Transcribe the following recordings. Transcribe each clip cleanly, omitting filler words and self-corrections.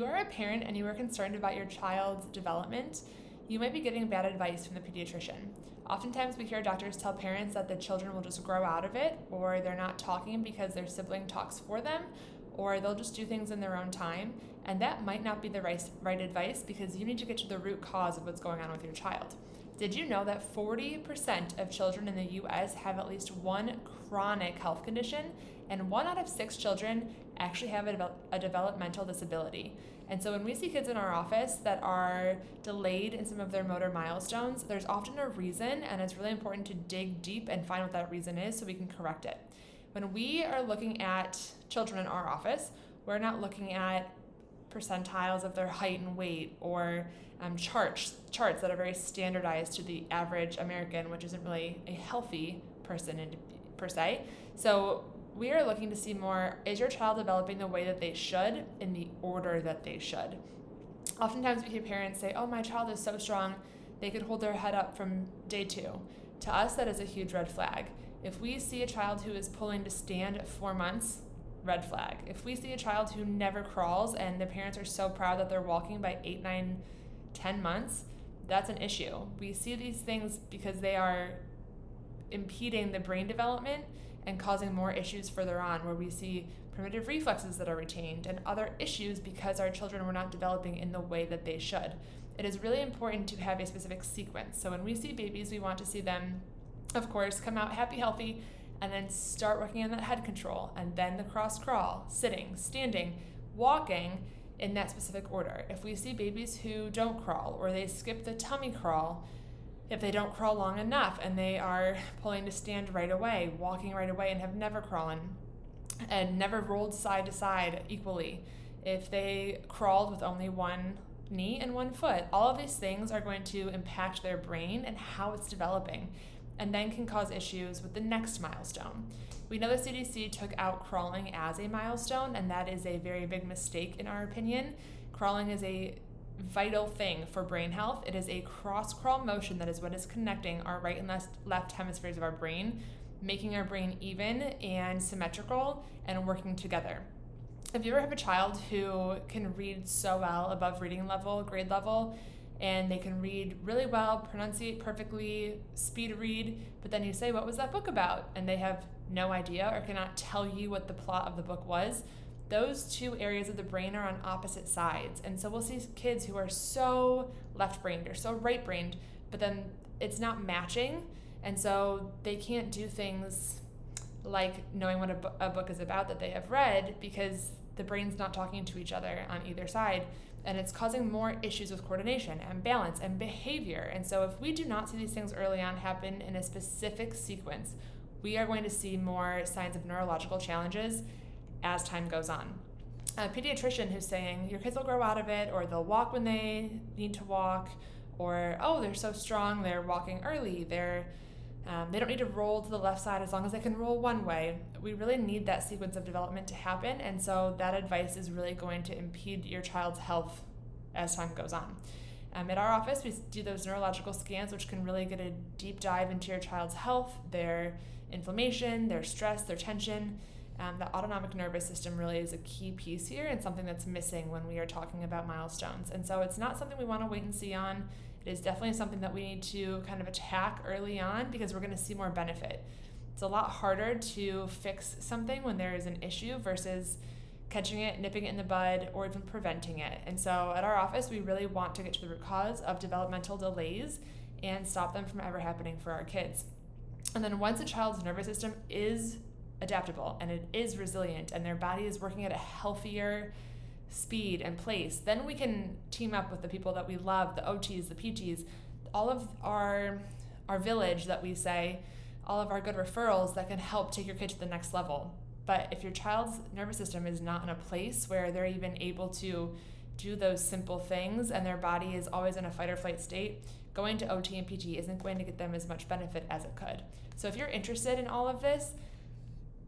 you are a parent and you are concerned about your child's development, you might be getting bad advice from the pediatrician. Oftentimes we hear doctors tell parents that the children will just grow out of it, or they're not talking because their sibling talks for them, or they'll just do things in their own time, and that might not be the right advice because you need to get to the root cause of what's going on with your child. Did you know that 40% of children in the US have at least one chronic health condition, and 1 out of 6 children actually have a developmental disability? And so when we see kids in our office that are delayed in some of their motor milestones, there's often a reason, and it's really important to dig deep and find what that reason is so we can correct it. When we are looking at children in our office, we're not looking at percentiles of their height and weight or charts that are very standardized to the average American, which isn't really a healthy person per se. So we are looking to see more, is your child developing the way that they should in the order that they should? Oftentimes we hear parents say, oh, my child is so strong, they could hold their head up from day 2. To us, that is a huge red flag. If we see a child who is pulling to stand at 4 months, red flag. If we see a child who never crawls and the parents are so proud that they're walking by 8, 9, 10 months, that's an issue. We see these things because they are impeding the brain development and causing more issues further on, where we see primitive reflexes that are retained and other issues because our children were not developing in the way that they should. It is really important to have a specific sequence. So when we see babies, we want to see them, of course, come out happy, healthy, and then start working on that head control, and then the cross crawl, sitting, standing, walking in that specific order. If we see babies who don't crawl, or they skip the tummy crawl, if they don't crawl long enough and they are pulling to stand right away, walking right away, and have never crawled and never rolled side to side equally, if they crawled with only one knee and one foot, all of these things are going to impact their brain and how it's developing, and then can cause issues with the next milestone. We know the CDC took out crawling as a milestone, and that is a very big mistake in our opinion. Crawling is a vital thing for brain health. It is a cross-crawl motion that is what is connecting our right and left hemispheres of our brain, making our brain even and symmetrical and working together. If you ever have a child who can read so well above reading level, grade level, and they can read really well, pronunciate perfectly, speed read, but then you say, what was that book about? And they have no idea or cannot tell you what the plot of the book was. Those two areas of the brain are on opposite sides. And so we'll see kids who are so left-brained or so right-brained, but then it's not matching. And so they can't do things like knowing what a book is about that they have read, because the brain's not talking to each other on either side. And it's causing more issues with coordination and balance and behavior. And so if we do not see these things early on happen in a specific sequence, we are going to see more signs of neurological challenges as time goes on. A pediatrician who's saying your kids will grow out of it, or they'll walk when they need to walk, or oh, they're so strong, they're walking early, they don't need to roll to the left side as long as they can roll one way. We really need that sequence of development to happen, and so that advice is really going to impede your child's health as time goes on. At our office, we do those neurological scans, which can really get a deep dive into your child's health, their inflammation, their stress, their tension. The autonomic nervous system really is a key piece here, and something that's missing when we are talking about milestones. And so it's not something we want to wait and see on. It is definitely something that we need to kind of attack early on, because we're going to see more benefit. It's a lot harder to fix something when there is an issue versus catching it, nipping it in the bud, or even preventing it. And so at our office, we really want to get to the root cause of developmental delays and stop them from ever happening for our kids. And then once a child's nervous system is adaptable and it is resilient and their body is working at a healthier speed and place, then we can team up with the people that we love, the OTs, the PTs, all of our village that we say, all of our good referrals that can help take your kid to the next level. But if your child's nervous system is not in a place where they're even able to do those simple things and their body is always in a fight or flight state, going to OT and PT isn't going to get them as much benefit as it could. So if you're interested in all of this,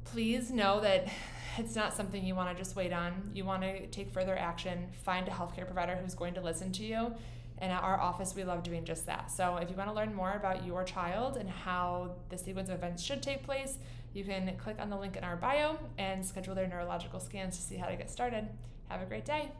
please know that it's not something you want to just wait on. You want to take further action, find a healthcare provider who's going to listen to you. And at our office, we love doing just that. So if you want to learn more about your child and how the sequence of events should take place, you can click on the link in our bio and schedule their neurological scans to see how to get started. Have a great day.